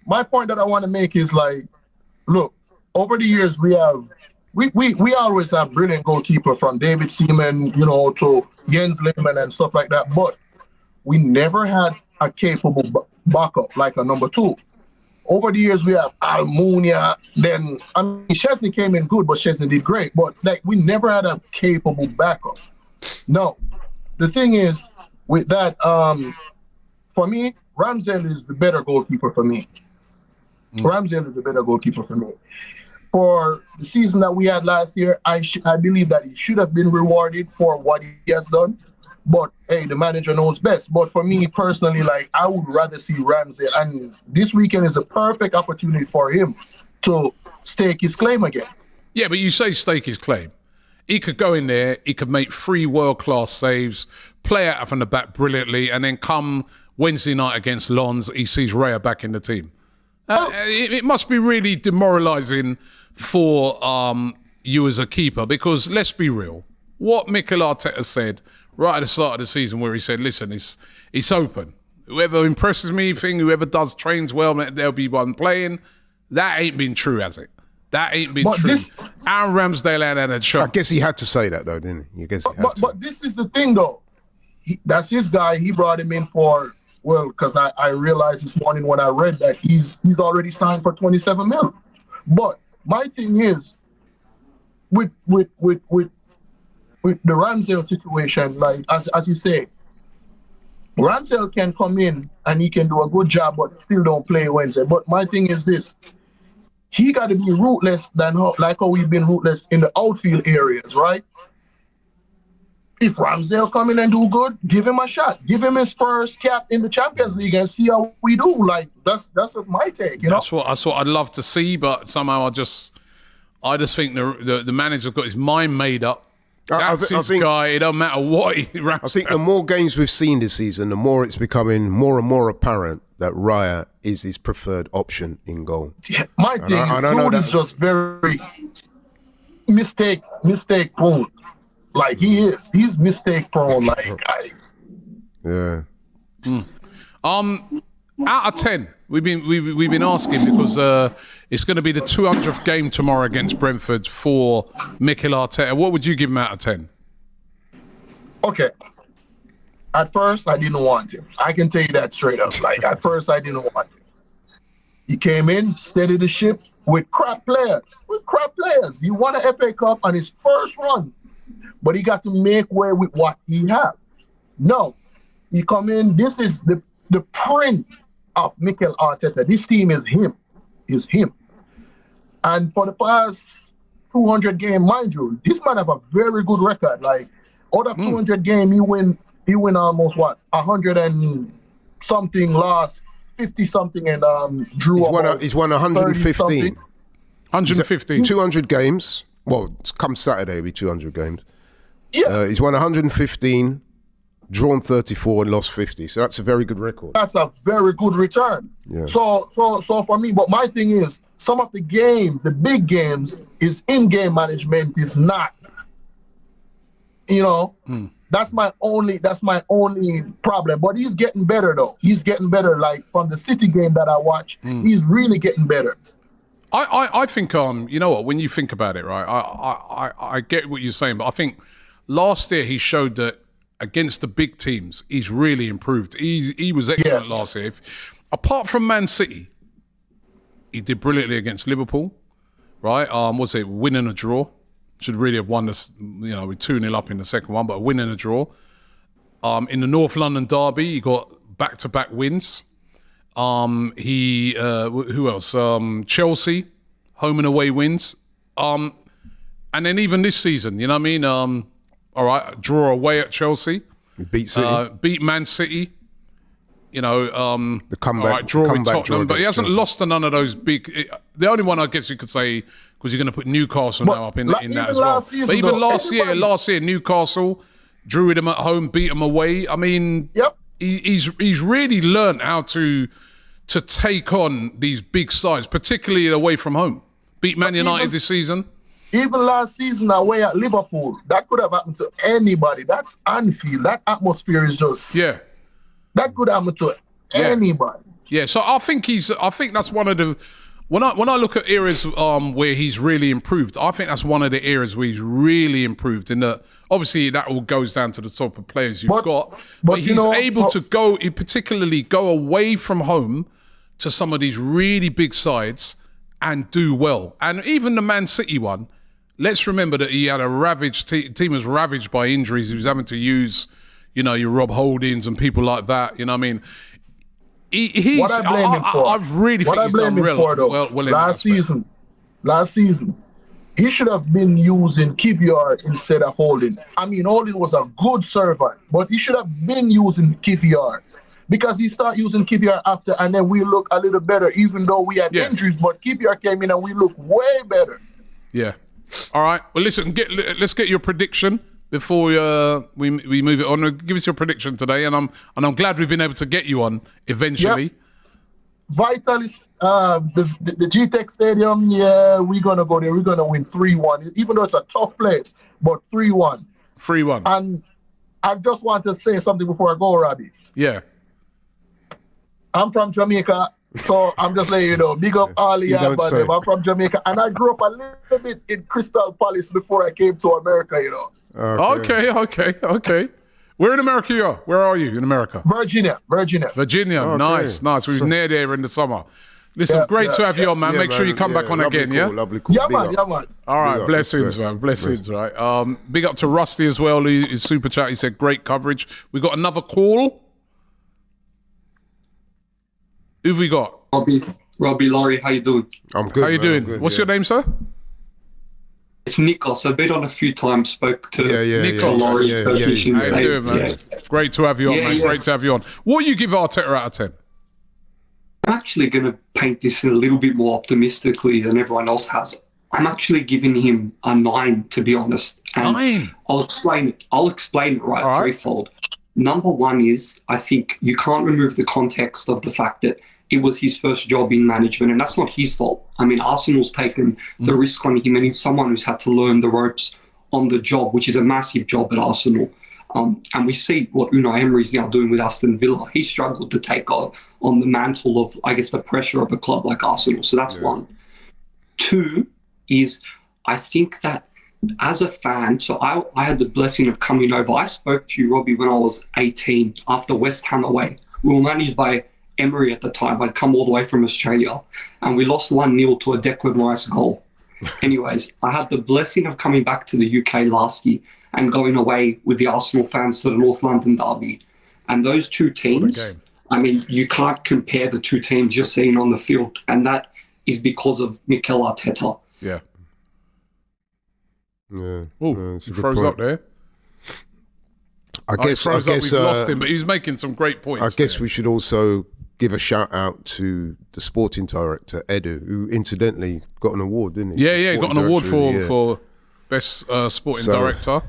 my point that I want to make is like, look, over the years we always have brilliant goalkeeper from David Seaman, to Jens Lehmann and stuff like that, but we never had a capable backup like a number 2. Over the years, we have Almunia. Then, Chesney came in good, but Chesney did great. But, we never had a capable backup. No. The thing is, with that, for me, Ramsdale is the better goalkeeper for me. Ramsdale is the better goalkeeper for me. For the season that we had last year, I believe that he should have been rewarded for what he has done. But, hey, the manager knows best. But for me personally, I would rather see Ramsdale. And this weekend is a perfect opportunity for him to stake his claim again. Yeah, but you say stake his claim. He could go in there, he could make 3 world-class saves, play out from the back brilliantly, and then come Wednesday night against Lens, he sees Raya back in the team. It must be really demoralising for you as a keeper, because let's be real. What Mikel Arteta said right at the start of the season, where he said, listen, it's open. Whoever impresses me, whoever trains well, there'll be one playing. That ain't been true, has it? That ain't been true. Aaron Ramsdale had a shot. I guess he had to say that, though, didn't he? But this is the thing, though. That's his guy. He brought him in for, because I realized this morning when I read that he's already signed for 27 million. But my thing is, with the Ramsdale situation, as you say, Ramsdale can come in and he can do a good job, but still don't play Wednesday. But my thing is this. He got to be ruthless like how we've been ruthless in the outfield areas, right? If Ramsdale come in and do good, give him a shot. Give him his first cap in the Champions League and see how we do. Like, that's just my take, you know? That's what I'd love to see, but somehow I just think the manager's got his mind made up. That's his guy. It don't matter what he raps. I think the more games we've seen this season, the more it's becoming more and more apparent that Raya is his preferred option in goal. Yeah, my thing is, dude is just very mistake prone. Like he's mistake prone. Yeah. Out of 10, we've been asking because it's going to be the 200th game tomorrow against Brentford for Mikel Arteta. What would you give him out of 10? Okay. At first, I didn't want him. I can tell you that straight up. Like, at first, I didn't want him. He came in, steadied the ship with crap players. He won an FA Cup on his first run, but he got to make way with what he had. No, he come in. This is the print of Mikel Arteta. This team is him. And for the past 200 game, mind you, this man have a very good record. Like, out of 200 game, he win almost 100 and something, lost 50 something, and drew. He's won 115. 115. 200 games. Well, come Saturday, it'll be 200 games. Yeah. He's won 115, drawn 34, and lost 50. So that's a very good record. That's a very good return. Yeah. So for me, but my thing is, some of the games, the big games, is in-game management is not. You know, that's my only problem. But he's getting better though. He's getting better. Like from the City game that I watched, he's really getting better. I think you know what, when you think about it, right? I get what you're saying, but I think last year he showed that against the big teams, he's really improved. He was excellent last year. Apart from Man City, he did brilliantly against Liverpool, right? Was it winning a draw? Should really have won this, with 2-0 up in the second one, but a win and a draw. In the North London derby, he got back-to-back wins. Who else? Chelsea, home and away wins. And then even this season, you know what I mean? All right, draw away at Chelsea. We beat City. Beat Man City. The comeback, all right, draw with Tottenham, but he hasn't lost to none of those big. The only one I guess you could say, because you're going to put Newcastle now up in that as well. But even last year, Newcastle drew them at home, beat them away. I mean, he's really learned how to take on these big sides, particularly away from home. Beat Man United this season. Even last season away at Liverpool, that could have happened to anybody. That's Anfield. That atmosphere is just that could happen to anybody. Yeah, so I think that's one of the when I look at areas where he's really improved, I think that's one of the areas where he's really improved. In that, obviously, that all goes down to the type of players you've got, but he's able to particularly go away from home to some of these really big sides and do well. And even the Man City one, let's remember that he had a ravaged team was ravaged by injuries. He was having to use, your Rob Holdings and people like that. You know what I mean? What I blame him for? I really think he's done well. Last season, he should have been using Kivior instead of Holding. I mean, Holding was a good servant, but he should have been using Kivior. Because he started using Kivior after, and then we look a little better, even though we had injuries. But Kivior came in and we look way better. Yeah. All right. Well, listen. Let's get your prediction before we move it on. Give us your prediction today, and I'm glad we've been able to get you on eventually. Yep. Vitalis, the G-Tech Stadium. Yeah, we're gonna go there. We're gonna win 3-1, even though it's a tough place. But 3-1. 3-1. And I just want to say something before I go, Robbie. Yeah. I'm from Jamaica, so I'm just letting you know, big up all the but I'm from Jamaica, and I grew up a little bit in Crystal Palace before I came to America, Okay. Where in America you are? Where are you in America? Virginia. Okay. Nice. We was near there in the summer. Listen, great to have you on, man. Make sure you come back on again, Lovely cool. Yeah, man. All right, blessings, man. Blessings, right. Big up to Rusty as well. His super chat, he said, great coverage. We got another call. Who've we got? Robbie, Laurie, how you doing? I'm good. How you doing? Good, What's your name, sir? It's Nikos. I've been on a few times, spoke to Nikos. Laurie. How you doing, man? Great to have you on, man. Great to have you on. What do you give Arteta out of 10? I'm actually going to paint this a little bit more optimistically than everyone else has. I'm actually giving him a 9, to be honest. And 9? I'll explain it right threefold. Number one is, I think you can't remove the context of the fact that it was his first job in management, and that's not his fault. I mean, Arsenal's taken the risk on him, and he's someone who's had to learn the ropes on the job, which is a massive job at Arsenal. And we see what Unai Emery is now doing with Aston Villa. He struggled to take on the mantle of, I guess, the pressure of a club like Arsenal. So that's one. 2 is, I think that as a fan, so I had the blessing of coming over. I spoke to you, Robbie, when I was 18 after West Ham away. We were managed by Emery at the time. I'd come all the way from Australia, and we lost 1-0 to a Declan Rice goal. Anyways, I had the blessing of coming back to the UK last year and going away with the Arsenal fans to the North London derby. And those two teams, I mean, you can't compare the two teams you're seeing on the field, and that is because of Mikel Arteta. Yeah. Oh, he froze up there. I guess we've lost him, but he was making some great points. I guess we should also give a shout out to the sporting director, Edu, who incidentally got an award, didn't he? Yeah, he got an award for best sporting director.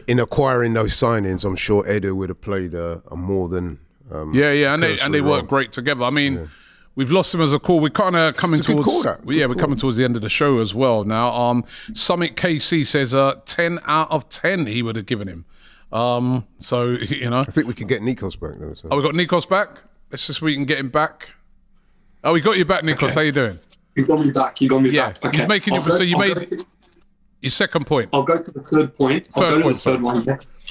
In acquiring those signings, I'm sure Edu would have played a more than and they work great together. I mean, we've lost him as a call. We're kind of coming towards we're coming towards the end of the show as well now. Summit KC says 10 out of 10 he would have given him. So you know, I think we can get Nikos back though. So. Oh, we got Nikos back. Let's see if we can get him back. Oh, we got you back, Nikos. Okay. How you doing? You got me back. Okay. He's making you made your second point. I'll go to the third point. I'll go to the third one.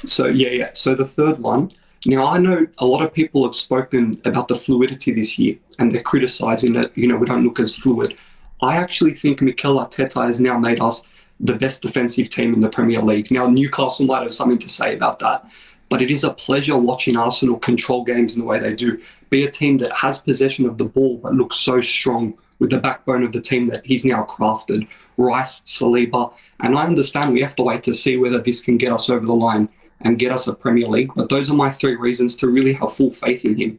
So So the third one. Now, I know a lot of people have spoken about the fluidity this year, and they're criticising that, you know, we don't look as fluid. I actually think Mikel Arteta has now made us the best defensive team in the Premier League. Now, Newcastle might have something to say about that, but it is a pleasure watching Arsenal control games in the way they do. Be a team that has possession of the ball but looks so strong with the backbone of the team that he's now crafted. Rice, Saliba, and I understand we have to wait to see whether this can get us over the line and get us a Premier League. But those are my 3 reasons to really have full faith in him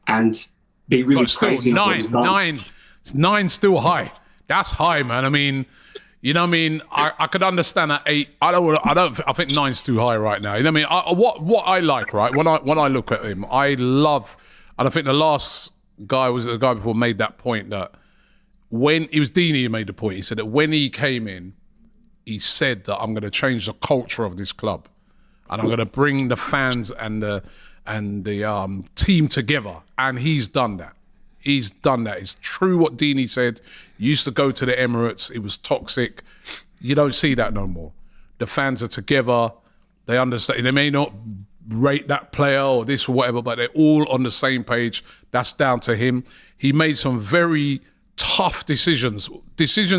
and be really crazy. 9 still high. That's high, man. I mean, you know what I mean? I could understand at 8. I think 9's too high right now. You know what I mean? What I like, right? When I look at him, I love, and I think the last guy was the guy before made that point that when it was Deeney who made the point. He said that when he came in, he said that I'm going to change the culture of this club, and I'm going to bring the fans and the team together. And he's done that. He's done that. It's true what Deeney said. He used to go to the Emirates. It was toxic. You don't see that no more. The fans are together. They understand. They may not rate that player or this or whatever, but they're all on the same page. That's down to him. He made some very tough decisions.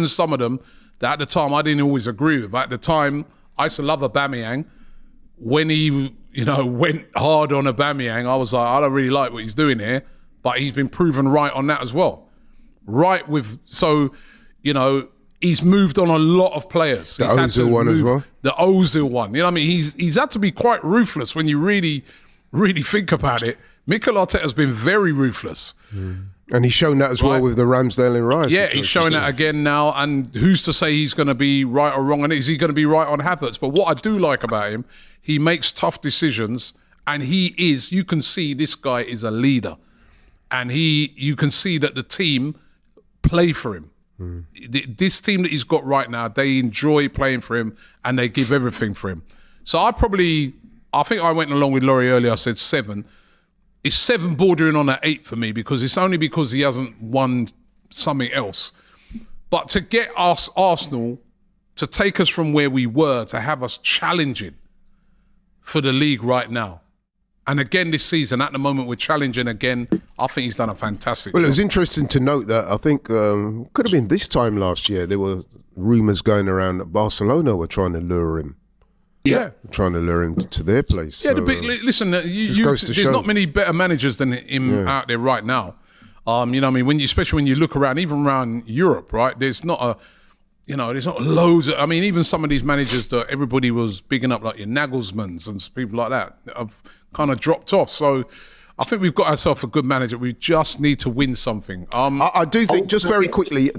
Some of them, that at the time I didn't always agree with. At the time, I used to love Aubameyang. When he, went hard on Aubameyang, I was like, I don't really like what he's doing here. But he's been proven right on that as well. He's moved on a lot of players. The Ozil one as well? The Ozil one. You know what I mean? He's had to be quite ruthless when you really, really think about it. Mikel Arteta's been very ruthless. Mm. And he's shown that as well with the Ramsdale and Rice. Yeah, he's showing that again now. And who's to say he's going to be right or wrong? And is he going to be right on Havertz? But what I do like about him, he makes tough decisions. And you can see this guy is a leader. And you can see that the team play for him. This team that he's got right now, they enjoy playing for him and they give everything for him. So I think I went along with Laurie earlier. I said 7. It's 7 bordering on an 8 for me because it's only because he hasn't won something else. But to get us, Arsenal, to take us from where we were, to have us challenging for the league right now. And again this season, at the moment, we're challenging again. I think he's done a fantastic job. It was interesting to note that I think could have been this time last year, there were rumours going around that Barcelona were trying to lure him. Yeah. Trying to lure him to their place. Yeah, so, listen, there's not many better managers than him out there right now. You know what I mean? Especially when you look around, even around Europe, right? There's not loads of, I mean, even some of these managers that everybody was bigging up, like your Nagelsmans and people like that, have kind of dropped off. So I think we've got ourselves a good manager. We just need to win something. I do think, just very quickly,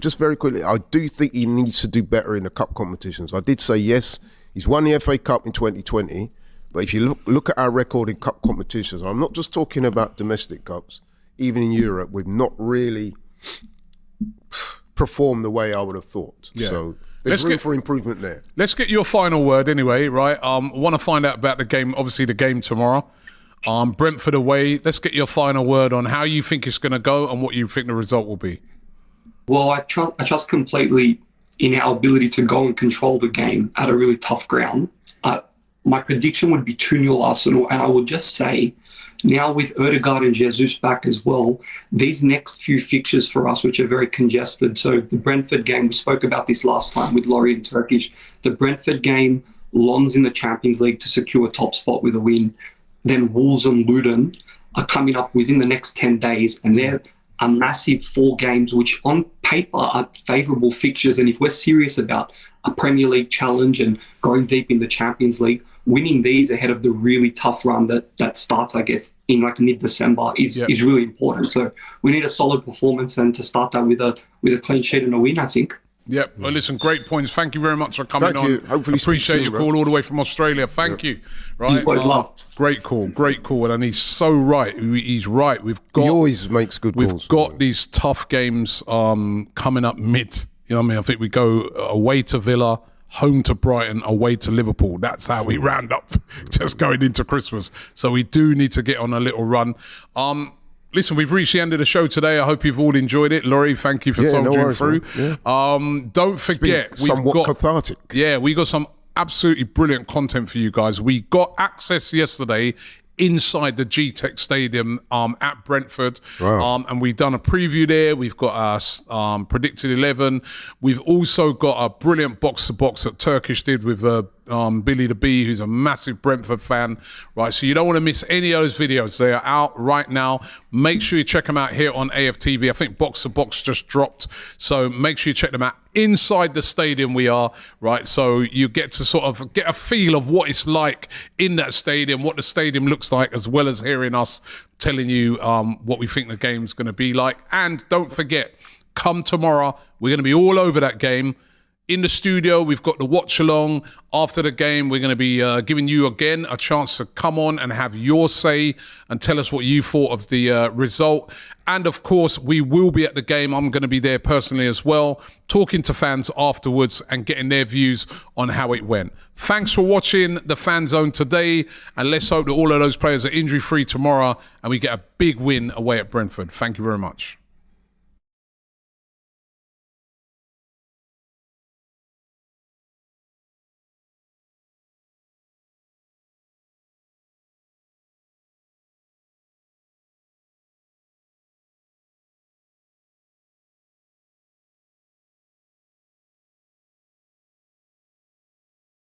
I do think he needs to do better in the cup competitions. I did say, yes, he's won the FA Cup in 2020, but if you look at our record in cup competitions, I'm not just talking about domestic cups, even in Europe, we've not really performed the way I would have thought. Yeah. So there's room for improvement there. Let's get your final word anyway, right? I want to find out about the game, obviously the game tomorrow. Brentford away. Let's get your final word on how you think it's going to go and what you think the result will be. Well, I trust completely in our ability to go and control the game at a really tough ground. My prediction would be 2-0 Arsenal, and I would just say, now with Odegaard and Jesus back as well, these next few fixtures for us, which are very congested. So the Brentford game, we spoke about this last time with Laurie and Turkish. The Brentford game, Lens in the Champions League to secure a top spot with a win. Then Wolves and Luton are coming up within the next 10 days, and they're a massive 4 games, which on paper are favourable fixtures. And if we're serious about a Premier League challenge and going deep in the Champions League, winning these ahead of the really tough run that starts, I guess, in like mid-December is really important. So we need a solid performance, and to start that with a clean sheet and a win, I think. Yep. Well, listen, great points. Thank you very much for coming on. Thank you. Hopefully appreciate your call all the way from Australia. Thank you. Right. Great call. And he's so right. He's right. He always makes good calls. We've got these tough games coming up mid. You know what I mean? I think we go away to Villa, home to Brighton, away to Liverpool. That's how we round up just going into Christmas. So we do need to get on a little run. Listen, we've reached the end of the show today. I hope you've all enjoyed it. Laurie, thank you for soldiering through. Yeah. Don't forget, we've got cathartic. Yeah, we got some absolutely brilliant content for you guys. We got access yesterday inside the G-Tech Stadium at Brentford. Wow. And we've done a preview there. We've got our predicted 11. We've also got a brilliant box-to-box that Turkish did with Billy the Bee, who's a massive Brentford fan, right? So you don't want to miss any of those videos. They are out right now. Make sure you check them out here on AFTV. I think Box to Box just dropped, so make sure you check them out. Inside the stadium we are, right? So you get to sort of get a feel of what it's like in that stadium, what the stadium looks like, as well as hearing us telling you what we think the game's going to be like. And don't forget, come tomorrow, we're going to be all over that game. In the studio, we've got the watch along. After the game, we're going to be giving you again a chance to come on and have your say and tell us what you thought of the result. And of course, we will be at the game. I'm going to be there personally as well, talking to fans afterwards and getting their views on how it went. Thanks for watching the Fan Zone today. And let's hope that all of those players are injury-free tomorrow and we get a big win away at Brentford. Thank you very much.